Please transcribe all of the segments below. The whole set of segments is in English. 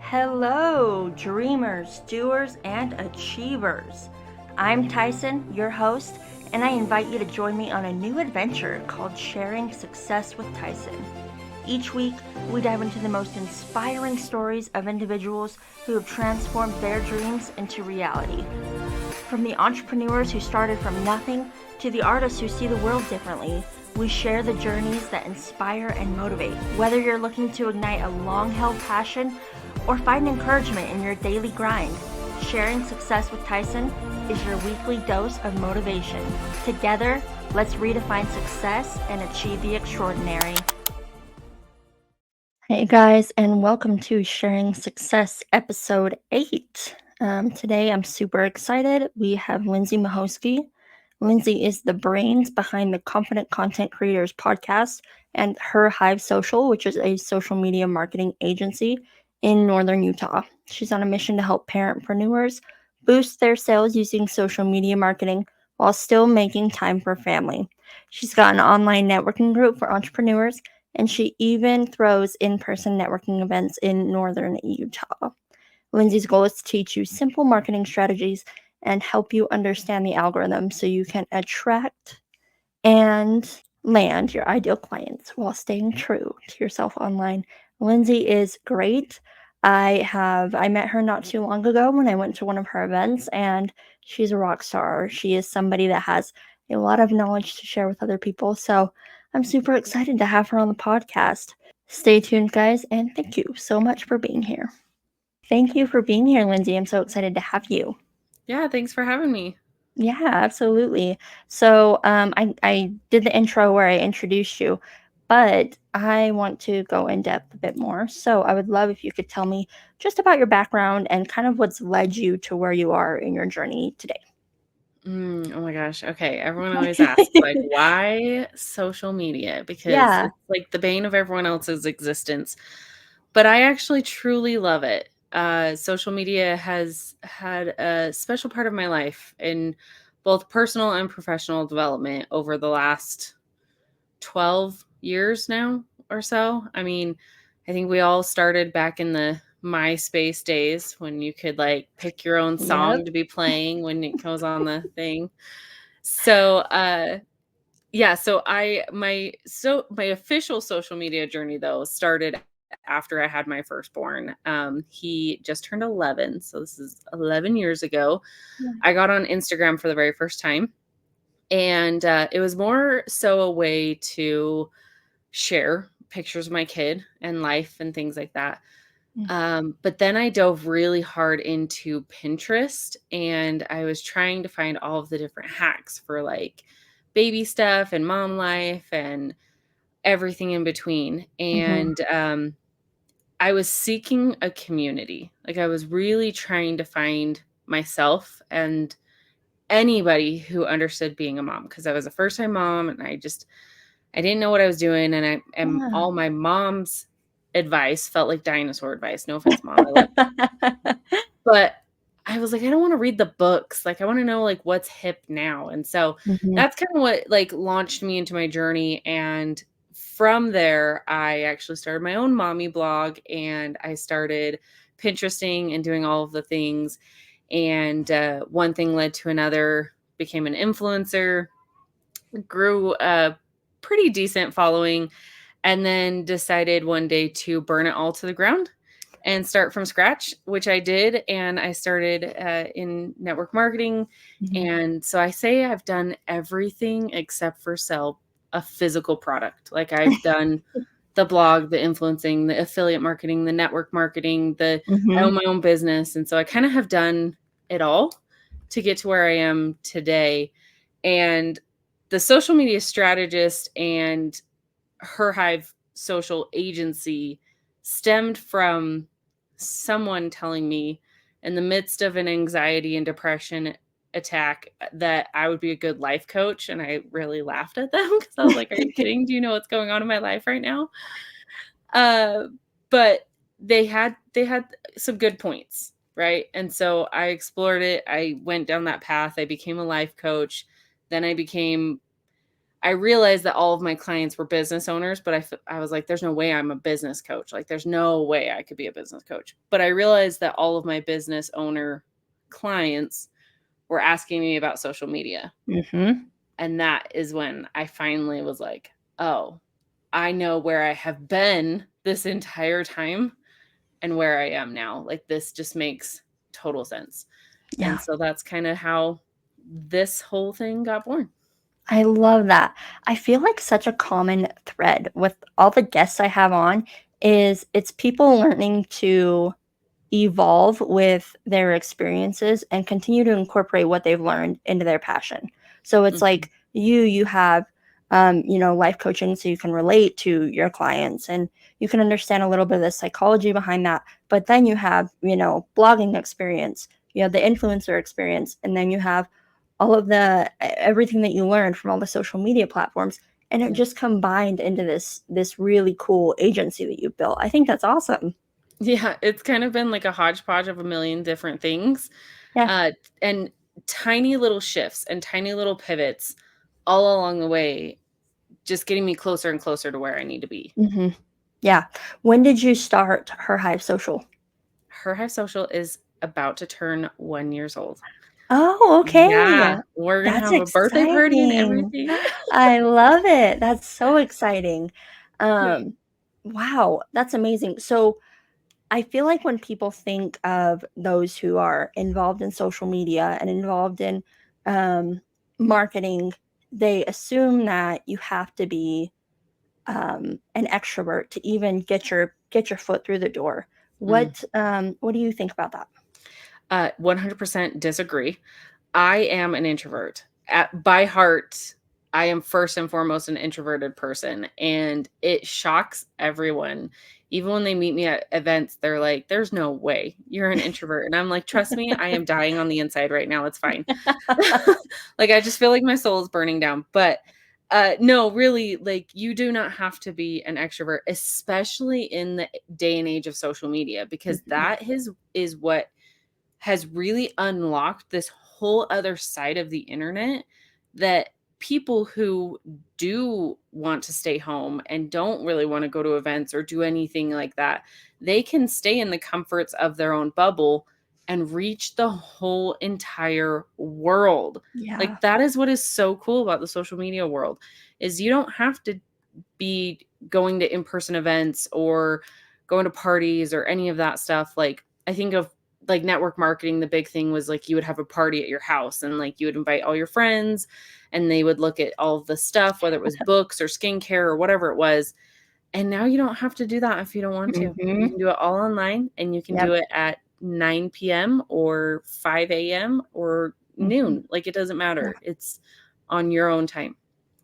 Hello, dreamers, doers, and achievers. I'm Tyson, your host, and I invite you to join me on a new adventure called Sharing Success with Tyson. Each week, we dive into the most inspiring stories of individuals who have transformed their dreams into reality. From the entrepreneurs who started from nothing to the artists who see the world differently, we share the journeys that inspire and motivate. Whether you're looking to ignite a long-held passion or find encouragement in your daily grind, Sharing Success with Tyson is your weekly dose of motivation. Together, let's redefine success and achieve the extraordinary. Hey guys, and welcome to Sharing Success episode 8. Today I'm super excited. We have Lynsey Mahoskey. Lynsey is the brains behind the Confident Content Creators podcast and Her.Hive Social, which is a social media marketing agency in northern Utah. She's on a mission to help parentpreneurs boost their sales using social media marketing while still making time for family. She's got an online networking group for entrepreneurs, and she even throws in-person networking events in northern Utah. Lynsey's goal is to teach you simple marketing strategies and help you understand the algorithm so you can attract and land your ideal clients while staying true to yourself online. Lynsey is great. I met her not too long ago when I went to one of her events, and she's a rock star. She is somebody that has a lot of knowledge to share with other people. So I'm super excited to have her on the podcast. Stay tuned, guys, and thank you so much for being here. Thank you for being here, Lynsey. I'm so excited to have you. Yeah, thanks for having me. Yeah, absolutely. So I did the intro where I introduced you, but I want to go in depth a bit more. So I would love if you could tell me just about your background and kind of what's led you to where you are in your journey today. Oh my gosh. Okay. Everyone always asks, like, why social media? Because Yeah. it's like the bane of everyone else's existence. But I actually truly love it. Social media has had a special part of my life in both personal and professional development over the last 12 years now or so. I mean, I think we all started back in the MySpace days when you could like pick your own Yep. song to be playing when it goes on the thing. So, yeah, so my official social media journey though started after I had my firstborn. He just turned 11, so this is 11 years ago. Yeah. I got on Instagram for the very first time, and it was more so a way to share pictures of my kid and life and things like that. But then I dove really hard into Pinterest, and I was trying to find all of the different hacks for like baby stuff and mom life and everything in between. Mm-hmm. And I was seeking a community. Like I was really trying to find myself and anybody who understood being a mom, because I was a first time mom and I didn't know what I was doing, and Yeah. all my mom's advice felt like dinosaur advice. No offense, mom, I love you. But I was like, I don't want to read the books. Like I want to know like what's hip now. And so Mm-hmm. that's kind of what like launched me into my journey. And from there, I actually started my own mommy blog, and I started Pinteresting and doing all of the things. And one thing led to another, became an influencer, grew a pretty decent following, and then decided one day to burn it all to the ground and start from scratch, which I did. And I started in network marketing. Mm-hmm. And so I say I've done everything except for sell a physical product. Like I've done the blog, the influencing, the affiliate marketing, the network marketing, I Mm-hmm. own my own business. And so I kind of have done it all to get to where I am today. And the social media strategist and Her.Hive social agency stemmed from someone telling me in the midst of an anxiety and depression attack that I would be a good life coach. And I really laughed at them because I was like, are you kidding? Do you know what's going on in my life right now? Uh, but they had some good points, right? And so I explored it. I went down that path. I became a life coach. Then I realized that all of my clients were business owners, but I was like, there's no way I'm a business coach. Like, there's no way I could be a business coach. But I realized that all of my business owner clients were asking me about social media. Mm-hmm. And that is when I finally was like, oh, I know where I have been this entire time and where I am now. Like, this just makes total sense. Yeah. And so that's kind of how this whole thing got born. I love that. I feel like such a common thread with all the guests I have on is it's people learning to evolve with their experiences and continue to incorporate what they've learned into their passion. So it's Mhm. like you have life coaching so you can relate to your clients and you can understand a little bit of the psychology behind that. But then you have, blogging experience, you have the influencer experience, and then you have all of the everything that you learned from all the social media platforms, and it Yeah. just combined into this really cool agency that you built. I think that's awesome. Yeah, it's kind of been like a hodgepodge of a million different things, Yeah. uh, and tiny little shifts and tiny little pivots all along the way, just getting me closer and closer to where I need to be. Hmm. Yeah. When did you start Her.Hive Social? Her.Hive Social is about to turn 1 years old. Oh, okay. Yeah, we're gonna That's have a birthday party and exciting. everything. I love it. That's so exciting. Yeah. Um, wow, that's amazing. So I feel like when people think of those who are involved in social media and involved in um, marketing, they assume that you have to be an extrovert to even get your foot through the door. Mm. What do you think about that? 100% disagree. I am an introvert. By heart, I am first and foremost an introverted person, and it shocks everyone. Even when they meet me at events, they're like, "There's no way you're an introvert." And I'm like, "Trust me, I am dying on the inside right now. It's fine." Like, I just feel like my soul is burning down. But no, really, like, you do not have to be an extrovert, especially in the day and age of social media, because Mhm. that is what has really unlocked this whole other side of the internet, that people who do want to stay home and don't really want to go to events or do anything like that, they can stay in the comforts of their own bubble and reach the whole entire world. Yeah. Like, that is what is so cool about the social media world, is you don't have to be going to in-person events or going to parties or any of that stuff. Like, I think of like network marketing, the big thing was like you would have a party at your house and like you would invite all your friends and they would look at all of the stuff, whether it was books or skincare or whatever it was. And now you don't have to do that if you don't want to. You Mhm. can do it all online, and you can Yep. do it at 9 p.m. or 5 a.m. or Mhm. noon. Like, it doesn't Yeah. matter. It's on your own time.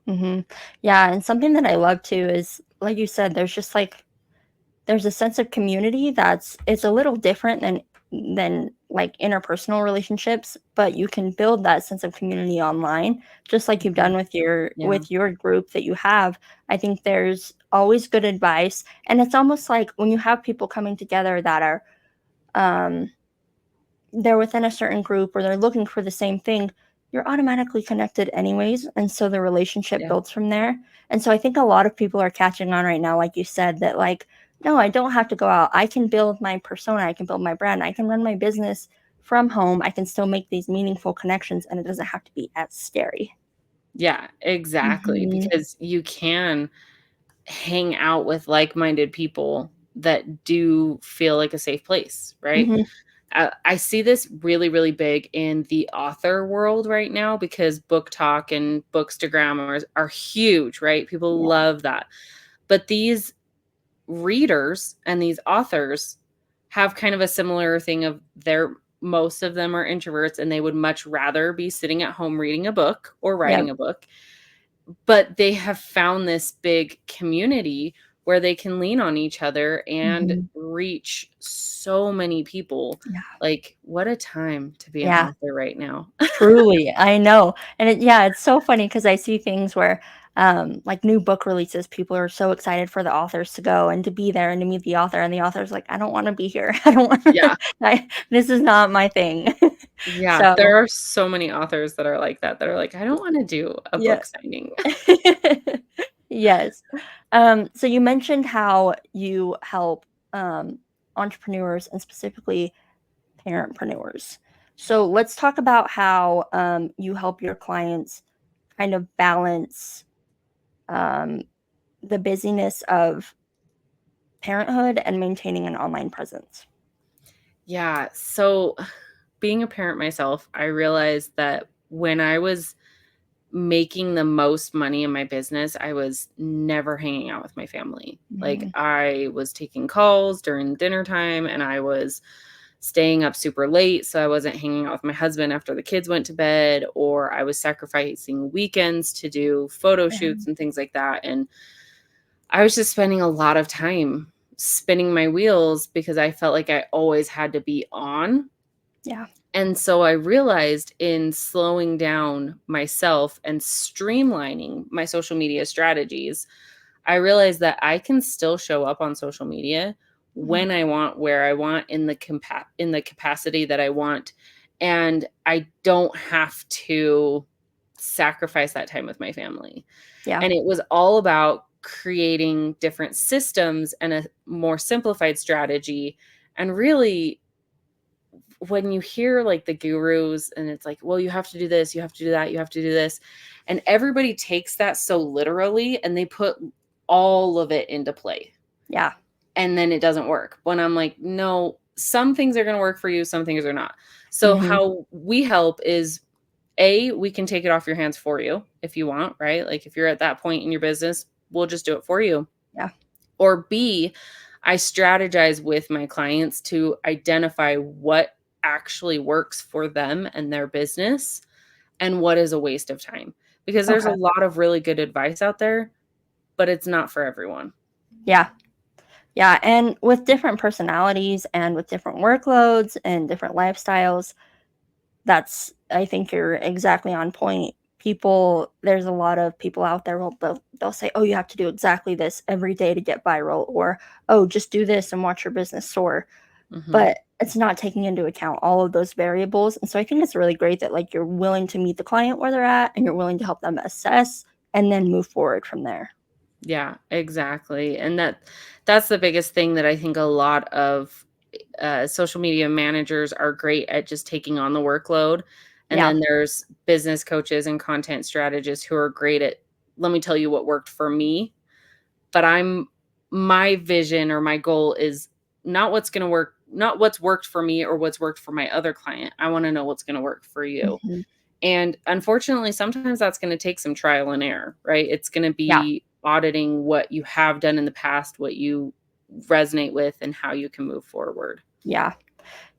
Mhm. Yeah, and something that I love too is, like you said, there's a sense of community that's it's a little different than like interpersonal relationships, but you can build that sense of community online, just like you've Mhm. done with your Yeah. group that you have. I think there's always good advice, and it's almost like when you have people coming together that are um they're within a certain group or they're looking for the same thing, you're automatically connected anyways. And so the relationship Yeah. builds from there. And so I think a lot of people are catching on right now, like you said, that like, no, I don't have to go out. I can build my persona, I can build my brand, I can run my business from home. I can still make these meaningful connections and it doesn't have to be as scary. Yeah, exactly. Hmm. Because you can hang out with like-minded people that do feel like a safe place, right? Hmm. I see this really, really big in the author world right now because book talk and bookstagram are huge, right? People Yeah. love that. But these readers and these authors have kind of a similar thing of their most of them are introverts and they would much rather be sitting at home reading a book or Yep. writing a book, but they have found this big community where they can lean on each other and Hmm. reach so many people. Yeah. Like, what a time to be an Yeah. author right now. Truly, I know. And it's so funny because I see things where, like new book releases, people are so excited for the authors to go and to be there and to meet the author, and the author's like, "I don't wanna be here. I don't wanna Yeah. this is not my thing." Yeah, So, there are so many authors that are like that are like, "I don't wanna do a yeah. book signing." Yes. So you mentioned how you help entrepreneurs and specifically parentpreneurs. So let's talk about how you help your clients kind of balance um, the busyness of parenthood and maintaining an online presence. Yeah, so being a parent myself, I realized that when I was making the most money in my business, I was never hanging out with my family. Like, Mhm. I was taking calls during dinner time and I was staying up super late, so I wasn't hanging out with my husband after the kids went to bed, or I was sacrificing weekends to do photo Yeah. shoots and things like that, and I was just spending a lot of time spinning my wheels because I felt like I always had to be on. Yeah. And so I realized in slowing down myself and streamlining my social media strategies, I realized that I can still show up on social media Mhm. when I want, where I want, in the capacity that I want, and I don't have to sacrifice that time with my family. Yeah. And it was all about creating different systems and a more simplified strategy. And really, when you hear like the gurus and it's like, well, you have to do this, you have to do that, you have to do this. And everybody takes that so literally and they put all of it into play. Yeah. And then it doesn't work. When I'm like, no, some things are going to work for you, some things are not. So, Mhm. how we help is A, we can take it off your hands for you if you want, right? Like if you're at that point in your business, we'll just do it for you. Yeah. Or B, I strategize with my clients to identify what actually works for them and their business and what is a waste of time. Because there's a Okay. lot of really good advice out there, but it's not for everyone. Yeah. Yeah, and with different personalities and with different workloads and different lifestyles, that's I think you're exactly on point. People there's a lot of people out there will they'll say, "Oh, you have to do exactly this every day to get viral," or, "Oh, just do this and watch your business soar." Mhm. But it's not taking into account all of those variables, and so I think it's really great that, like, you're willing to meet the client where they're at, and you're willing to help them assess and then move forward from there. Yeah, exactly. And that's the biggest thing that I think a lot of social media managers are great at just taking on the workload. And Yeah. then there's business coaches and content strategists who are great at, let me tell you what worked for me. But my vision or my goal is not what's going to work, not what's worked for me or what's worked for my other client. I want to know what's going to work for you. Mhm. And unfortunately, sometimes that's going to take some trial and error, right? It's going to Yeah. be auditing what you have done in the past, what you resonate with, and how you can move forward. Yeah.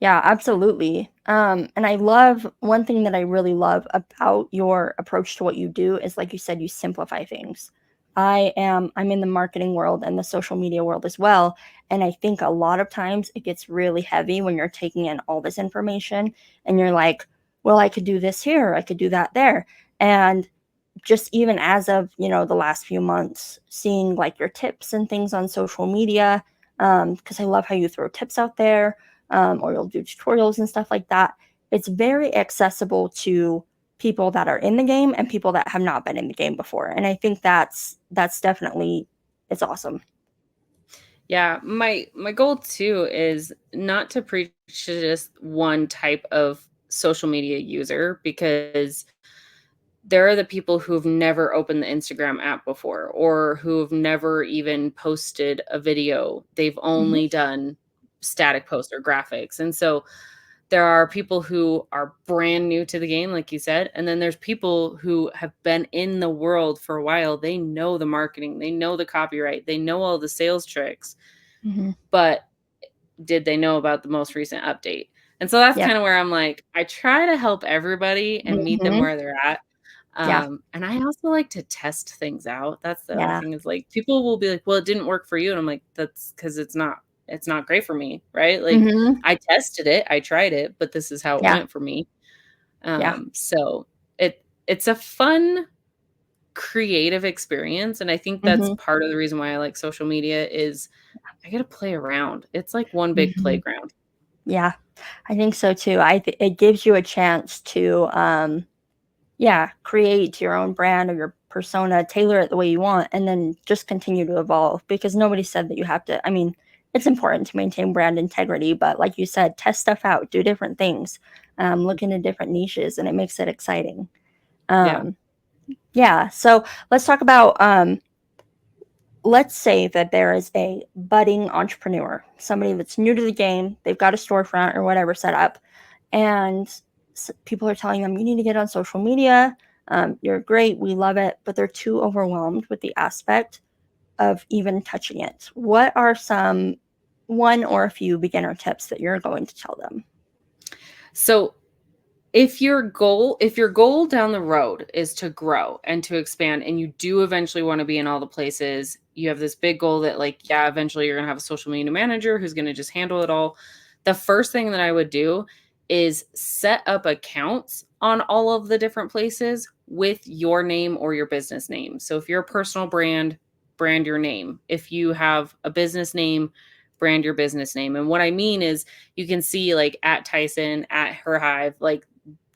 Yeah, absolutely. And I love one thing that I really love about your approach to what you do is like you said, you simplify things. I'm in the marketing world and the social media world as well. And I think a lot of times it gets really heavy when you're taking in all this information and you're like, well, I could do this here, I could do that there. And just even as of, the last few months, seeing like your tips and things on social media, because I love how you throw tips out there, or you'll do tutorials and stuff like that. It's very accessible to people that are in the game and people that have not been in the game before. And I think that's definitely it's awesome. Yeah, my goal too is not to preach to just one type of social media user because there are the people who've never opened the Instagram app before or who've never even posted a video. They've Mhm. only done static post or graphics. And so there are people who are brand new to the game, like you said, and then there's people who have been in the world for a while. They know the marketing, they know the copyright, they know all the sales tricks, Mhm. but did they know about the most recent update? And so that's Yeah. kind of where I'm like, I try to help everybody and meet them Mhm. where they're at. Yeah. And I also like to test things out. That's the other Yeah. thing is like people will be like, well, it didn't work for you. And I'm like, that's because it's not great for me, right? Like Mhm. I tested it, I tried it, but this is how it Yeah. went for me. Yeah. So it's a fun creative experience. And I think that's Mhm. part of the reason why I like social media is I get to play around. It's like one big Mhm. playground. Yeah, I think so too. It gives you a chance to, yeah, create your own brand or your persona, tailor it the way you want, and then just continue to evolve because nobody said that you have to. I mean, it's important to maintain brand integrity, but like you said, test stuff out, do different things, look into different niches, and it makes it exciting. Yeah. Um, yeah, so let's talk about let's say that there is a budding entrepreneur, somebody that's new to the game, they've got a storefront or whatever set up, and people are telling them, you need to get on social media. You're great. We love it. But they're too overwhelmed with the aspect of even touching it. What are some one or a few beginner tips that you're going to tell them? So if your goal down the road is to grow and to expand and you do eventually want to be in all the places, you have this big goal that like, yeah, eventually you're going to have a social media manager who's going to just handle it all. The first thing that I would do is set up accounts on all of the different places with your name or your business name. So if you're a personal brand, brand your name. If you have a business name, brand your business name. And what I mean is you can see like at Tyson, at Her.Hive, like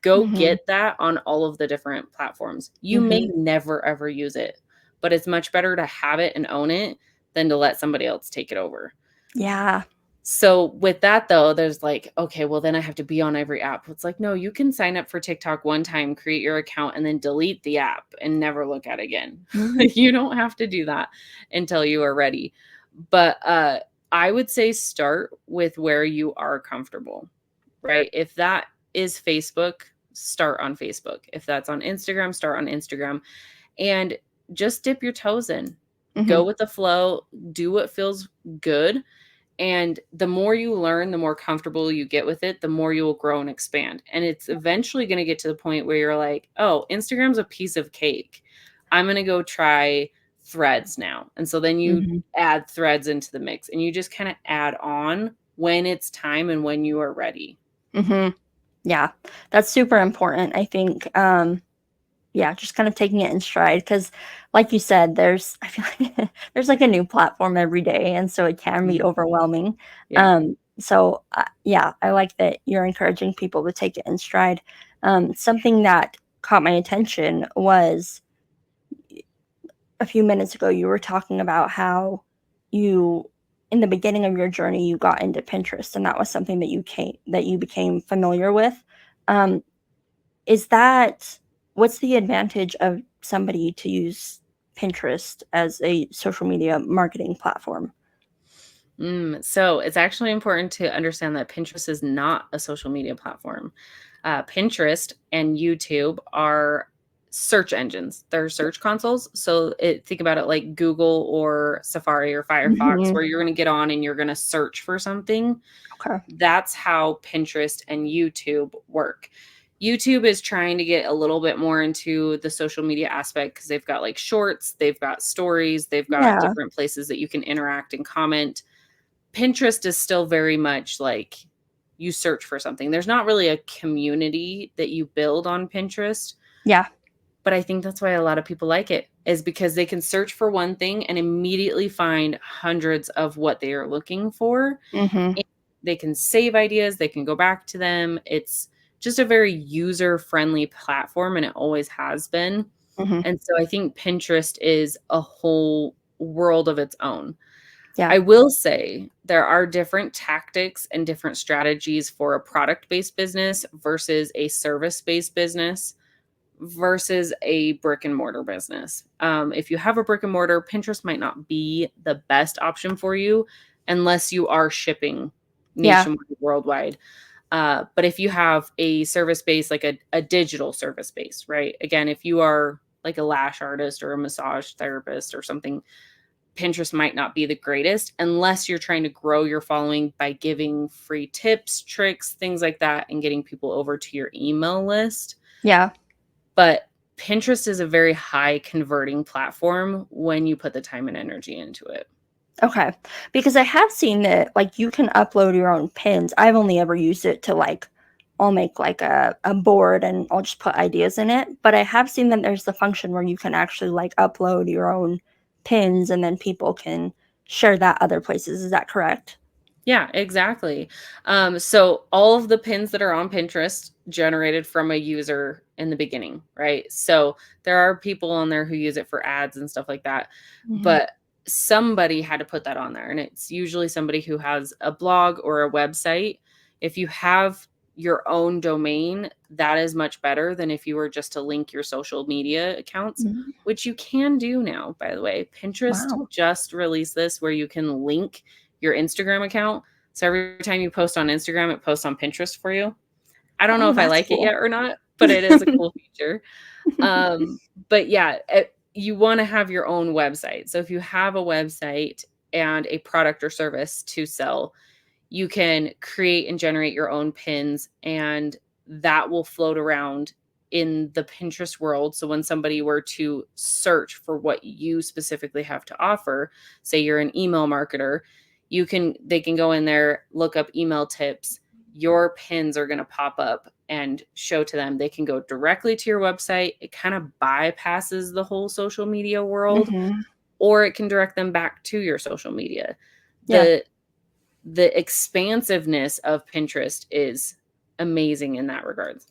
go Hmm. get that on all of the different platforms. You may Hmm. never ever use it, but it's much better to have it and own it than to let somebody else take it over. Yeah. So with that though, there's like, okay, well then I have to be on every app. It's like, no, you can sign up for TikTok one time, create your account, and then delete the app and never look at it again. Hmm. You don't have to do that until you are ready. But I would say start with where you are comfortable, right? If that is Facebook, start on Facebook. If that's on Instagram, start on Instagram and just dip your toes in. Go Hmm. with the flow, do what feels good. And the more you learn, the more comfortable you get with it, the more you will grow and expand. And it's eventually going to get to the point where you're like, oh, Instagram's a piece of cake. I'm going to go try threads now. And so then you Hmm. add threads into the mix and you just kind of add on when it's time and when you are ready. Hmm. Yeah, that's super important. I think, yeah, just kind of taking it in stride because, like you said, I feel like there's like a new platform every day, and so it can be Mhm. overwhelming. Yeah. So yeah, I like that you're encouraging people to take it in stride. Something that caught my attention was a few minutes ago you were talking about how you in the beginning of your journey you got into Pinterest and that was something that you became familiar with. Um, is that what's the advantage of somebody to use Pinterest as a social media marketing platform? So it's actually important to understand that Pinterest is not a social media platform. Pinterest and YouTube are search engines. They're search consoles. So think about it like Google or Safari or Firefox, Mhm. where you're going to get on and you're going to search for something. Okay. That's how Pinterest and YouTube work. YouTube is trying to get a little bit more into the social media aspect because they've got like shorts, they've got stories, they've got Yeah. different places that you can interact and comment. Pinterest is still very much like you search for something. There's not really a community that you build on Pinterest, Yeah. but I think that's why a lot of people like it is because they can search for one thing and immediately find hundreds of what they are looking for. Mhm. And they can save ideas, they can go back to them. It's just a very user-friendly platform and it always has been. Mhm. And so I think Pinterest is a whole world of its own. Yeah. I will say there are different tactics and different strategies for a product-based business versus a service-based business versus a brick and mortar business. If you have a brick and mortar, Pinterest might not be the best option for you unless you are shipping Yeah. nationwide, worldwide. But if you have a service base, like a digital service base, right? Again, if you are like a lash artist or a massage therapist or something, Pinterest might not be the greatest unless you're trying to grow your following by giving free tips, tricks, things like that, and getting people over to your email list. Yeah. But Pinterest is a very high converting platform when you put the time and energy into it. Okay. Because I have seen that like you can upload your own pins. I've only ever used it to like I'll make like a board and I'll just put ideas in it. But I have seen that there's the function where you can actually like upload your own pins and then people can share that other places. Is that correct? Yeah, exactly. So all of the pins that are on Pinterest generated from a user in the beginning, right? So there are people on there who use it for ads and stuff like that, Mhm. but somebody had to put that on there, and it's usually somebody who has a blog or a website. If you have your own domain, that is much better than if you were just to link your social media accounts, Mhm. which you can do now, by the way. Pinterest Wow. just released this where you can link your Instagram account. So every time you post on Instagram, it posts on Pinterest for you. I don't know Oh, if I that's like it cool. yet or not, but it is a cool feature. But yeah, you want to have your own website. So if you have a website and a product or service to sell, you can create and generate your own pins, and that will float around in the Pinterest world. So when somebody were to search for what you specifically have to offer, say you're an email marketer, they can go in there, look up email tips. Your pins are going to pop up and show to them. They can go directly to your website. It kind of bypasses the whole social media world, Mhm. or it can direct them back to your social media. Yeah. The expansiveness of Pinterest is amazing in that regard.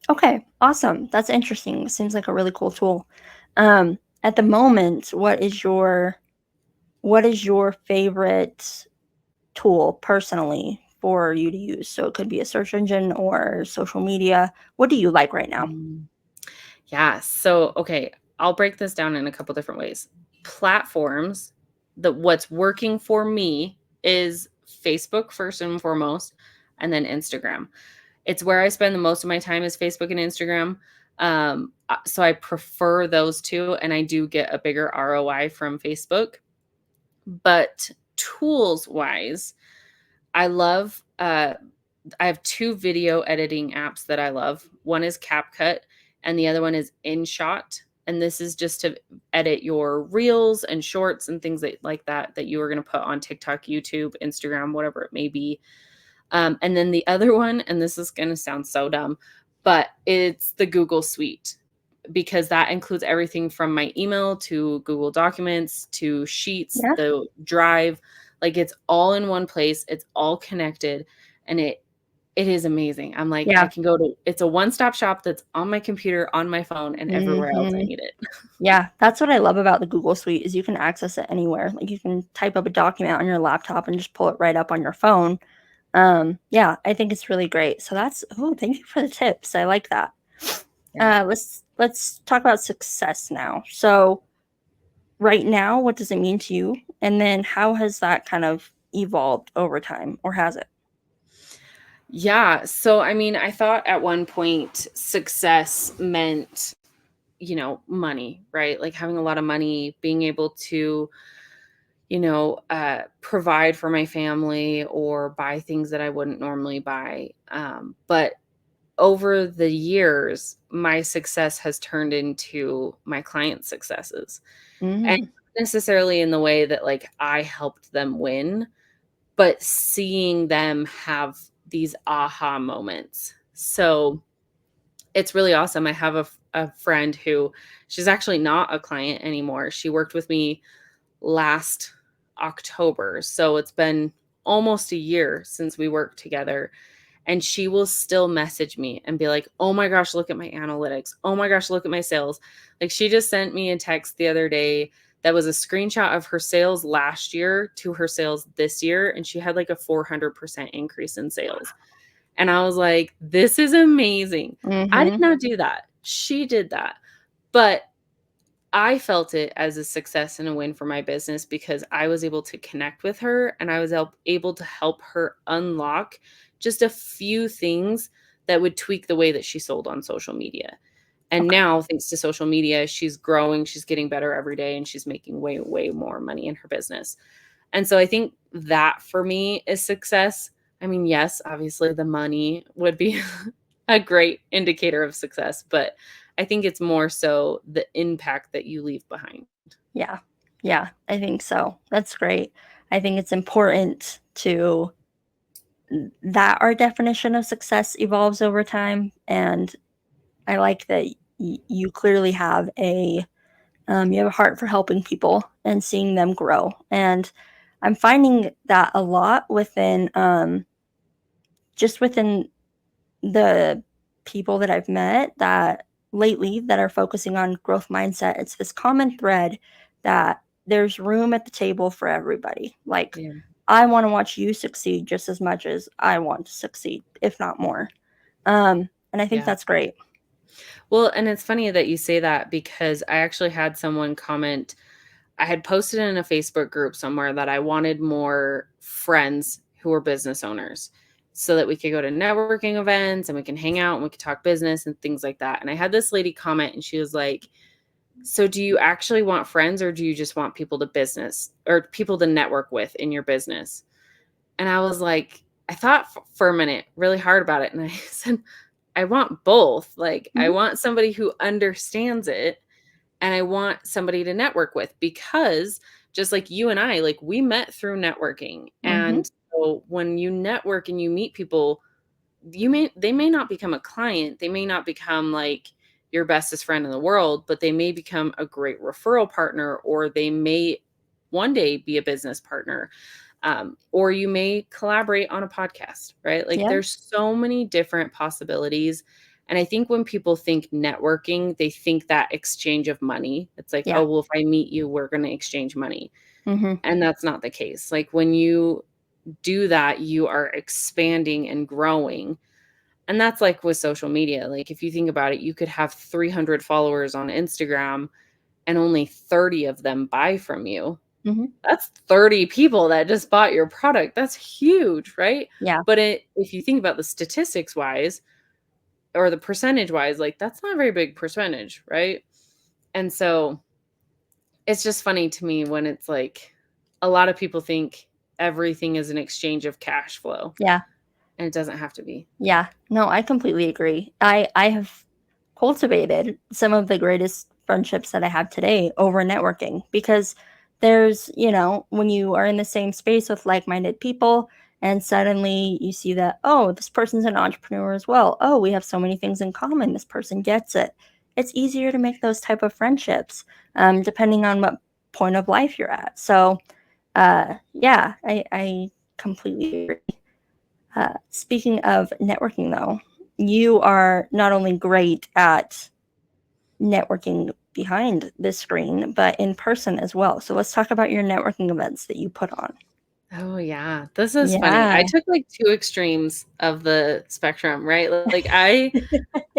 Okay, awesome. That's interesting. Seems like a really cool tool. At the moment, what is your favorite tool personally for you to use? So it could be a search engine or social media. What do you like right now? Mm. Yeah. So, okay, I'll break this down in a couple different ways. Platforms, that what's working for me is Facebook first and foremost, and then Instagram. It's where I spend the most of my time is Facebook and Instagram. So I prefer those two, and I do get a bigger ROI from Facebook. But tools wise, I love I have two video editing apps that I love. One is CapCut and the other one is InShot. And this is just to edit your reels and shorts and things like that that you are going to put on TikTok, YouTube, Instagram, whatever it may be. And then the other one, and this is going to sound so dumb, but it's the Google Suite, because that includes everything from my email to Google Documents to Sheets, Yeah. the Drive. Like, it's all in one place. It's all connected, and it is amazing. I'm like, I Yeah. can go to it's a one-stop shop that's on my computer, on my phone, and everywhere else I Mhm. need it. Yeah, that's what I love about the Google Suite is you can access it anywhere. Like you can type up a document on your laptop and just pull it right up on your phone. Yeah, I think it's really great. So that's oh, thank you for the tips. I like that. Yeah. Let's talk about success now. So right now, what does it mean to you? And then how has that kind of evolved over time, or has it? Yeah, so, I mean, I thought at one point success meant, money, right? Like having a lot of money, being able to, provide for my family or buy things that I wouldn't normally buy. But over the years, my success has turned into my clients' successes. And Mm, not necessarily in the way that like I helped them win, but seeing them have these aha moments. So it's really awesome. I have a friend who she's actually not a client anymore. She worked with me last October. So it's been almost a year since we worked together. And she will still message me and be like, oh my gosh, look at my analytics. Oh my gosh, look at my sales. Like, she just sent me a text the other day that was a screenshot of her sales last year to her sales this year. And she had like a 400% increase in sales. And I was like, this is amazing. I did mhm. not do that. She did that. But I felt it as a success and a win for my business because I was able to connect with her, and I was able to help her unlock just a few things that would tweak the way that she sold on social media. And Okay. now, thanks to social media, she's growing, she's getting better every day, and she's making way, way more money in her business. And so I think that for me is success. I mean, yes, obviously the money would be a great indicator of success, but I think it's more so the impact that you leave behind. Yeah. Yeah, I think so. That's great. I think it's important to that our definition of success evolves over time, and I like that you clearly have a heart for helping people and seeing them grow. And I'm finding that a lot within just within the people that I've met that lately that are focusing on growth mindset. It's this common thread that there's room at the table for everybody. Like, Yeah. I want to watch you succeed just as much as I want to succeed, if not more. And I think Yeah. that's great. Well, and it's funny that you say that because I actually had someone comment. I had posted in a Facebook group somewhere that I wanted more friends who were business owners so that we could go to networking events and we can hang out and we could talk business and things like that. And I had this lady comment and she was like, "So do you actually want friends or do you just want people to business or people to network with in your business?" And I was like, I thought for a minute really hard about it. And I said, I want both. Like, I Mhm, want somebody who understands it and I want somebody to network with because just like you and I, like we met through networking. mhm, And so when you network and you meet people, they may not become a client, they may not become like your bestest friend in the world, but they may become a great referral partner or they may one day be a business partner. Or you may collaborate on a podcast, right? Like yeah, there's so many different possibilities. And I think when people think networking, they think that exchange of money. It's like, yeah, oh, well, if I meet you, we're going to exchange money. mhm, And that's not the case. Like when you do that, you are expanding and growing. And that's like with social media. Like if you think about it, you could have 300 followers on Instagram and only 30 of them buy from you. mhm, That's 30 people that just bought your product. That's huge, right? yeah, But if you think about the statistics wise or the percentage wise, like that's not a very big percentage, right? And so it's just funny to me when it's like a lot of people think everything is an exchange of cash flow, yeah. and it doesn't have to be. Yeah, no, I completely agree. I have cultivated some of the greatest friendships that I have today over networking because there's, when you are in the same space with like-minded people and suddenly you see that, oh, this person's an entrepreneur as well. Oh, we have so many things in common. This person gets it. It's easier to make those type of friendships, depending on what point of life you're at. So, yeah, I completely agree. Speaking of networking, though, you are not only great at networking behind the screen, but in person as well. So let's talk about your networking events that you put on. Oh yeah, this is funny. Yeah. I took like two extremes of the spectrum, right? Like I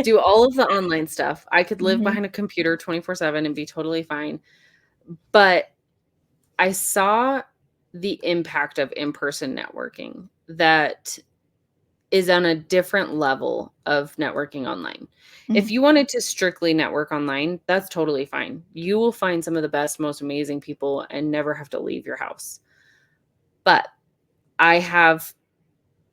do all of the online stuff. I could live Mhm, behind a computer 24/7 and be totally fine. But I saw the impact of in-person networking that is on a different level of networking online. mhm, If you wanted to strictly network online, that's totally fine. You will find some of the best, most amazing people and never have to leave your house. But I have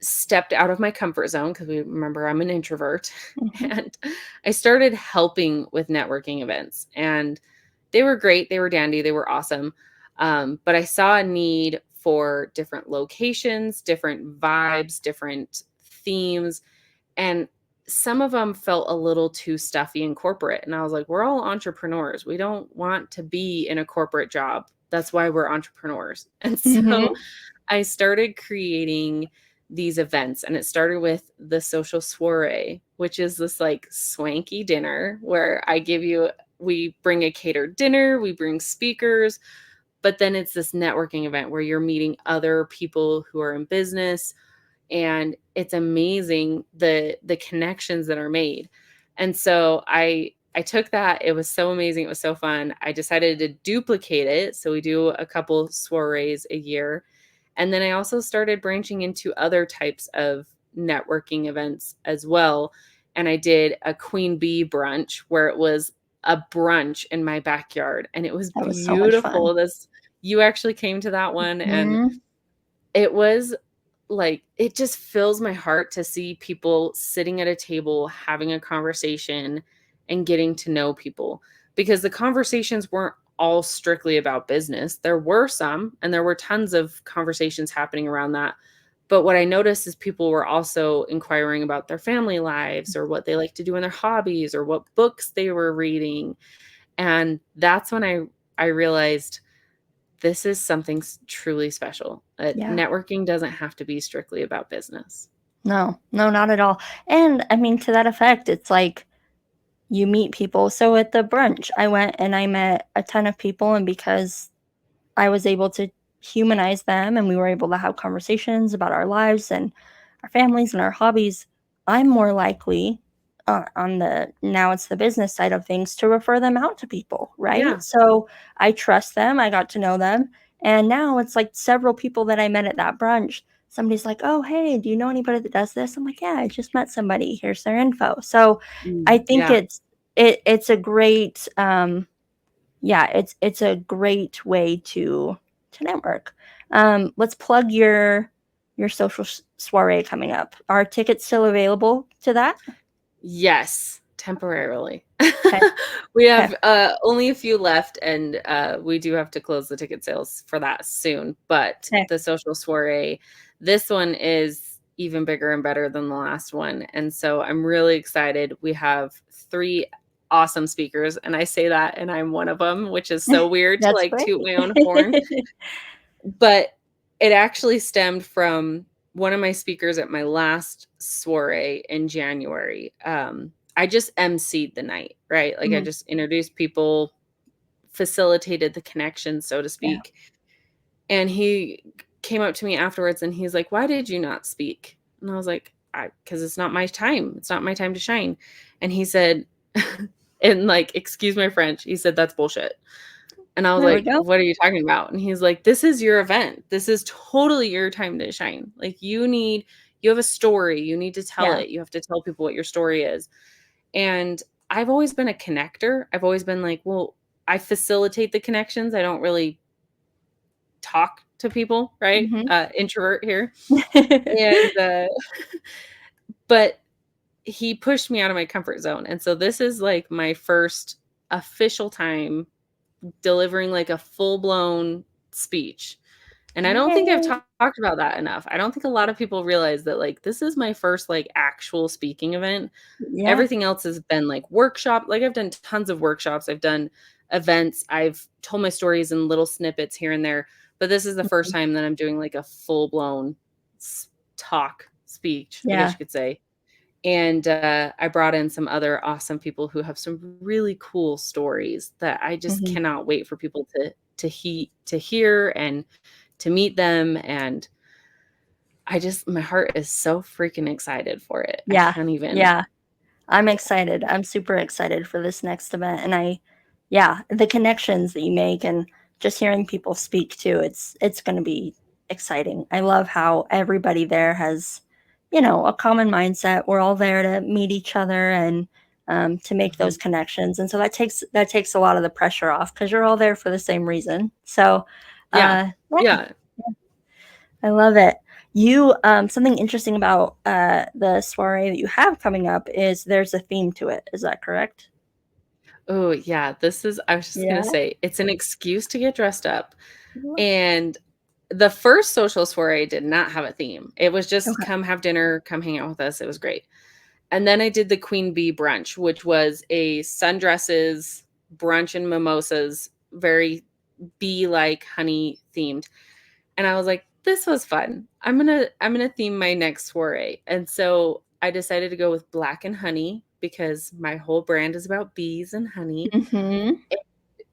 stepped out of my comfort zone because we remember I'm an introvert mhm. and I started helping with networking events and they were great. They were dandy. They were awesome. But I saw a need for different locations, different vibes, different themes. And some of them felt a little too stuffy and corporate. And I was like, we're all entrepreneurs. We don't want to be in a corporate job. That's why we're entrepreneurs. And so Mhm. I started creating these events and it started with the social soiree, which is this like swanky dinner where we bring a catered dinner, we bring speakers, but then it's this networking event where you're meeting other people who are in business and it's amazing the connections that are made. And so I took that. It was so amazing. It was so fun. I decided to duplicate it. So we do a couple soirees a year. And then I also started branching into other types of networking events as well. And I did a queen bee brunch where it was a brunch in my backyard and it was That was so much fun. beautiful. This You actually came to that one and Mhm. it was like it just fills my heart to see people sitting at a table having a conversation and getting to know people because the conversations weren't all strictly about business. There were some and there were tons of conversations happening around that. But what I noticed is people were also inquiring about their family lives or what they like to do in their hobbies or what books they were reading. And that's when I realized this is something truly special. Yeah. Networking doesn't have to be strictly about business. No, no, not at all. And I mean, to that effect, it's like you meet people. So at the brunch, I went and I met a ton of people. And because I was able to humanize them and we were able to have conversations about our lives and our families and our hobbies, I'm more likely on the now it's the business side of things to refer them out to people, right? Yeah. So I trust them, I got to know them. And now it's like several people that I met at that brunch. Somebody's like, "Oh, hey, do you know anybody that does this?" I'm like, "Yeah, I just met somebody. Here's their info." So I think Yeah. it's a great yeah, it's a great way to network. Let's plug your social soiree coming up. Are tickets still available to that? Yes, temporarily. Okay. We Okay. have, only a few left, and, we do have to close the ticket sales for that soon, but Okay. the social soiree, this one is even bigger and better than the last one, and so I'm really excited. We have 3 awesome speakers, and I say that, and I'm one of them, which is so weird to, That's like, great. toot my own horn. But it actually stemmed from one of my speakers at my last soiree in January. I just emceed the night, right? Like I Mhm. just introduced people, facilitated the connection, so to Yeah. speak. And he came up to me afterwards and he's like, "Why did you not speak?" And I was like, Because it's not my time. It's not my time to shine." And he said, and like, excuse my French, he said, "That's bullshit." And I was There we like, go. "What are you talking about?" And he's like, "This is your event. This is totally your time to shine. Like you have a story. You need to tell Yeah. it. You have to tell people what your story is." And I've always been a connector. I've always been like, well, I facilitate the connections. I don't really talk to people, right? Mhm. Introvert here. And but he pushed me out of my comfort zone. And so this is like my first official time delivering like a full-blown speech. And I don't think I've Yay. talked about that enough. I don't think a lot of people realize that like this is my first like actual speaking event. Yeah. Everything else has been like workshop. Like I've done tons of workshops. I've done events. I've told my stories in little snippets here and there. But this is the first Mhm. time that I'm doing like a full-blown speech, I guess Yeah. you could say. And I brought in some other awesome people who have some really cool stories that I just Mhm. cannot wait for people to hear and to meet them. And my heart is so freaking excited for it. I Yeah. can't even. Yeah. I'm excited. I'm super excited for this next event, and yeah, the connections that you make and just hearing people speak too, it's gonna be exciting. I love how everybody there has, a common mindset. We're all there to meet each other and, to make Mhm. those connections, and so that takes a lot of the pressure off because 'cause you're all there for the same reason. So, Yeah. yeah. Yeah. I love it. Something interesting about the soiree that you have coming up is there's a theme to it. Is that correct? Oh, yeah. I was just going to Yeah. say, it's an excuse to get dressed up. Yeah. And the first social soiree did not have a theme. It was just Okay. come have dinner, come hang out with us. It was great. And then I did the Queen Bee brunch, which was a sundresses, brunch and mimosas, very bee like honey themed. And I was like, this was fun. I'm gonna theme my next soiree. And so I decided to go with black and honey because my whole brand is about bees and honey. Mhm.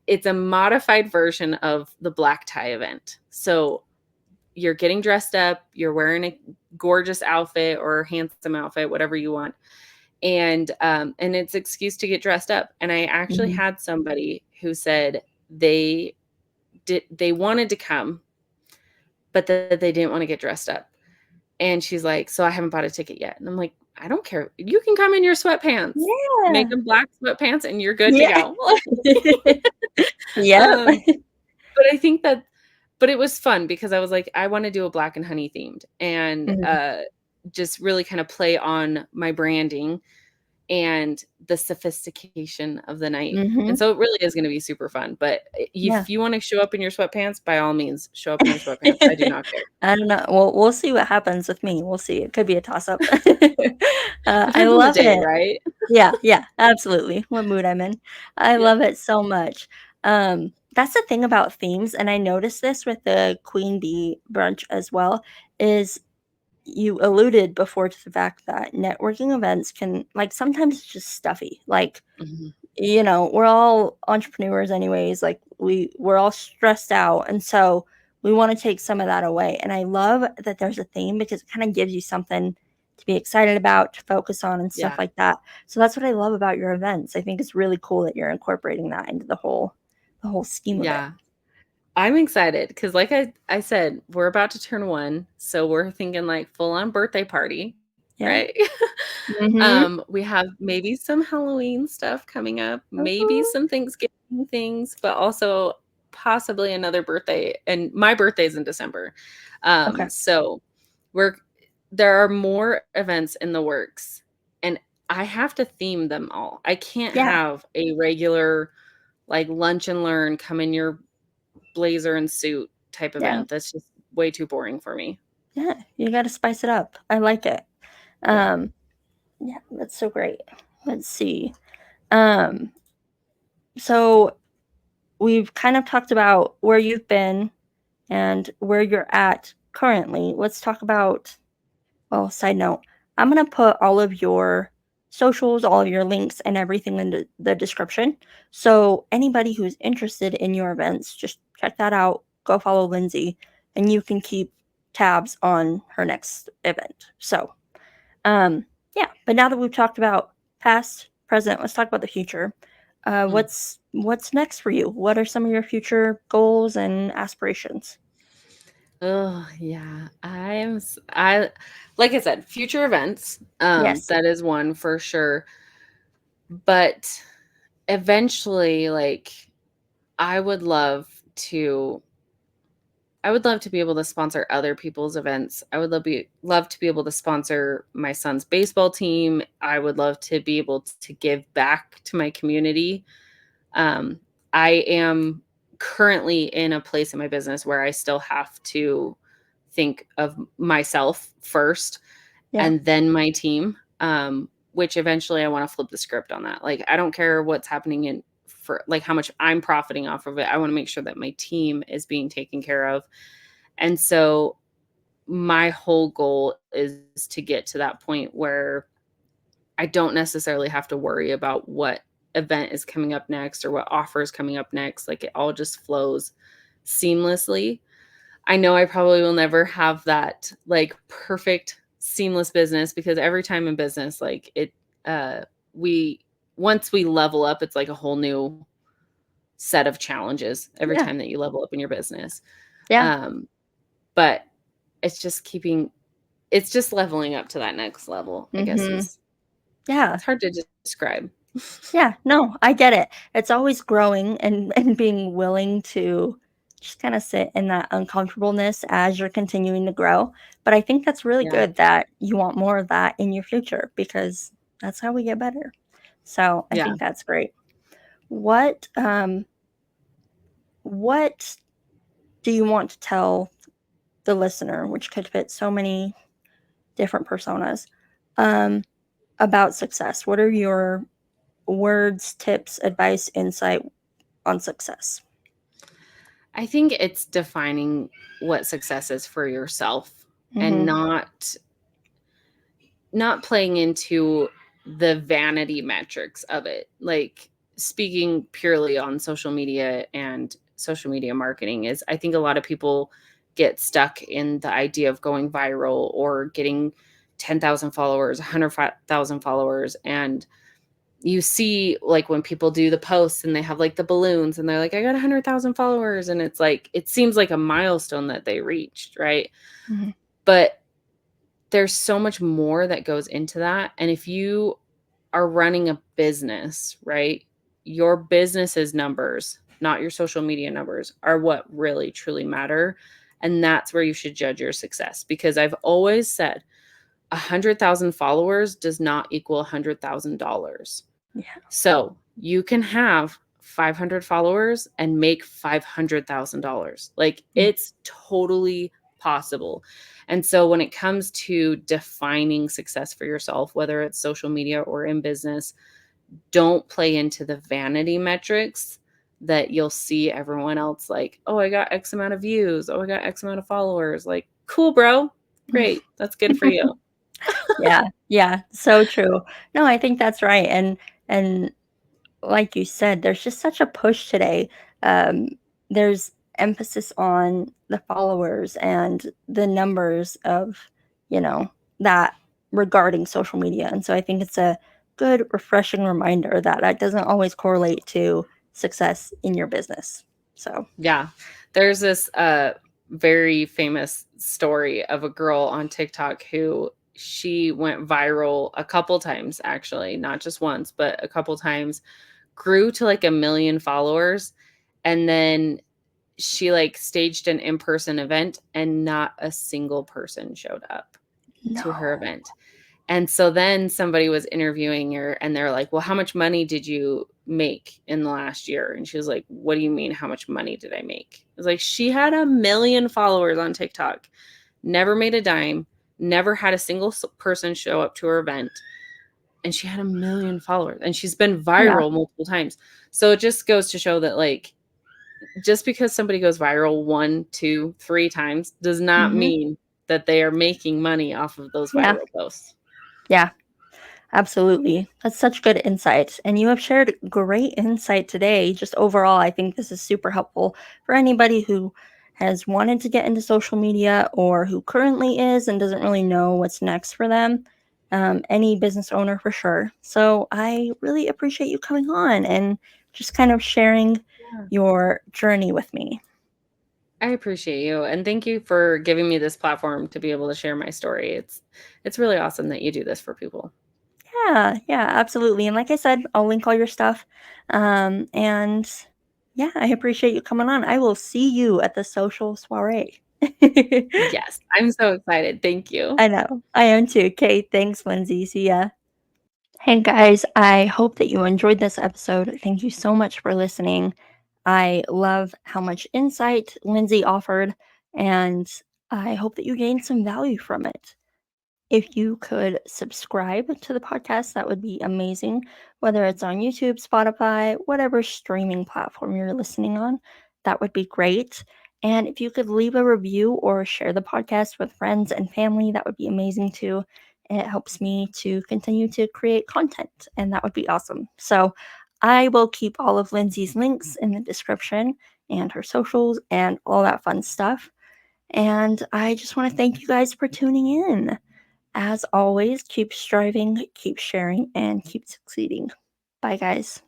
It's a modified version of the black tie event. So you're getting dressed up, you're wearing a gorgeous outfit or handsome outfit, whatever you want. And it's excuse to get dressed up. And I actually Mhm. had somebody who said they wanted to come, but that they didn't want to get dressed up. And she's like, "So I haven't bought a ticket yet." And I'm like, "I don't care. You can come in your sweatpants. Make Yeah. them black sweatpants and you're good to Yeah. go." Yep. Um, but I think that but it was fun because I was like, I wanna do a black and honey themed and, Mhm. just really kind of play on my branding and the sophistication of the night. And Mhm. so it really is gonna be super fun, but Yeah. if you wanna show up in your sweatpants, by all means, show up in your sweatpants. I do not care. I don't know. We'll see what happens with me. We'll see. It could be a toss up. I Depends on the love day, it. right? Yeah, yeah, absolutely. What mood I'm in. I Yeah. love it so much. Um, That's the thing about themes, and I noticed this with the Queen Bee brunch as well, is you alluded before to the fact that networking events can, like, sometimes it's just stuffy. Like, Mhm. we're all entrepreneurs anyways, like, we're all stressed out, and so we wanna take some of that away, and I love that there's a theme because it kinda gives you something to be excited about, to focus on, and stuff Yeah. like that. So that's what I love about your events. I think it's really cool that you're incorporating that into the whole scheme of it. Yeah. I'm excited because, like I said, we're about to turn 1, so we're thinking, like, full-on birthday party, Yeah. right? Mhm. We have maybe some Halloween stuff coming up, maybe Ooh. some Thanksgiving things, but also possibly another birthday, and my birthday's in December. Okay. So we're there are more events in the works, and I have to theme them all. I can't Yeah. have a regular, like, lunch and learn, come in your blazer and suit type Yeah. event. That's just way too boring for me. Yeah. You gotta spice it up. I like it. Yeah. Um, yeah, that's so great. Let's see. Um, so we've kind of talked about where you've been and where you're at currently. Let's talk about, well, side note, I'm going to put all of your socials, all of your links, and everything in the description. So anybody who's interested in your events, just check that out. Go follow Lynsey, and you can keep tabs on her next event. So, yeah. But now that we've talked about past, present, let's talk about the future. Mm. What's next for you? What are some of your future goals and aspirations? Oh, yeah. I like I said, future events, Yes. that is one for sure. But eventually, like, I would love to I would love to be able to sponsor other people's events. I would love to be able to sponsor my son's baseball team. I would love to be able to give back to my community. Um, I am currently in a place in my business where I still have to think of myself first Yeah. and then my team, which eventually I want to flip the script on that. Like, I don't care what's happening in for like how much I'm profiting off of it. I want to make sure that my team is being taken care of. And so my whole goal is to get to that point where I don't necessarily have to worry about what event is coming up next or what offer is coming up next. Like, it all just flows seamlessly. I know I probably will never have that, like, perfect seamless business because every time in business, like, we once we level up, it's like a whole new set of challenges every Yeah. time that you level up in your business. Yeah. Um, but it's just leveling up to that next level, I guess Mhm. is Yeah. it's hard to describe. Yeah. No, I get it. It's always growing and and being willing to just kinda sit in that uncomfortableness as you're continuing to grow. But I think that's really Yeah, good that you want more of that in your future because that's how we get better. So, I yeah. think that's great. What, what do you want to tell the listener, which could fit so many different personas, um, about success? What are your words, tips, advice, insight on success? I think it's defining what success is for yourself and Mhm. not playing into the vanity metrics of it. Like, speaking purely on social media and social media marketing is I think a lot of people get stuck in the idea of going viral or getting 10,000 followers, 100,000 followers, and you see, like, when people do the posts and they have, like, the balloons and they're like, "I got 100,000 followers," and it's like it seems like a milestone that they reached, right? Mhm. But there's so much more that goes into that, and if you are running a business, right? Your business's numbers, not your social media numbers, are what really truly matter, and that's where you should judge your success because I've always said 100,000 followers does not equal $100,000. Yeah. So you can have 500 followers and make $500,000. Like, Mm. it's totally possible. And so when it comes to defining success for yourself, whether it's social media or in business, don't play into the vanity metrics that you'll see everyone else like, oh, I got X amount of views. Oh, I got X amount of followers. Like, cool, bro. Great. That's good for you. Yeah, yeah, so true. No, I think that's right, and like you said, there's just such a push today. Um, there's emphasis on the followers and the numbers of, you know, that regarding social media. And so I think it's a good, refreshing reminder that that doesn't always correlate to success in your business. So, Yeah. There's this very famous story of a girl on TikTok who she went viral a couple times, actually, not just once, but a couple times, grew to like 1 million followers. And then she like staged an in-person event and not a single person showed up no. to her event. And so then somebody was interviewing her and they're like, well, how much money did you make in the last year? And she was like, what do you mean? How much money did I make? It was like, she had 1 million followers on TikTok, never made a dime, never had a single person show up to her event. And she had 1 million followers and she's been Yeah. viral multiple times. So it just goes to show that, like, just because somebody goes viral 1, 2, 3 times does not Hmm. mean that they are making money off of those Yeah. viral posts. Yeah. Absolutely. That's such good insight. And you have shared great insight today. Just overall, I think this is super helpful for anybody who has wanted to get into social media or who currently is and doesn't really know what's next for them. Any business owner for sure. So I really appreciate you coming on and just kind of sharing Yeah. your journey with me. I appreciate you, and thank you for giving me this platform to be able to share my story. It's really awesome that you do this for people. Yeah, yeah, absolutely. And like I said, I'll link all your stuff. And yeah, I appreciate you coming on. I will see you at the social soiree. Yes, I'm so excited. Thank you. I know. I am too. Okay, thanks, Lynsey. See ya. Hey guys, I hope that you enjoyed this episode. Thank you so much for listening. I love how much insight Lynsey offered, and I hope that you gained some value from it. If you could subscribe to the podcast, that would be amazing. Whether it's on YouTube, Spotify, whatever streaming platform you're listening on, that would be great. And if you could leave a review or share the podcast with friends and family, that would be amazing too. It helps me to continue to create content, and that would be awesome. So I will keep all of Lynsey's links in the description and her socials and all that fun stuff. And I just want to thank you guys for tuning in. As always, keep striving, keep sharing, and keep succeeding. Bye, guys.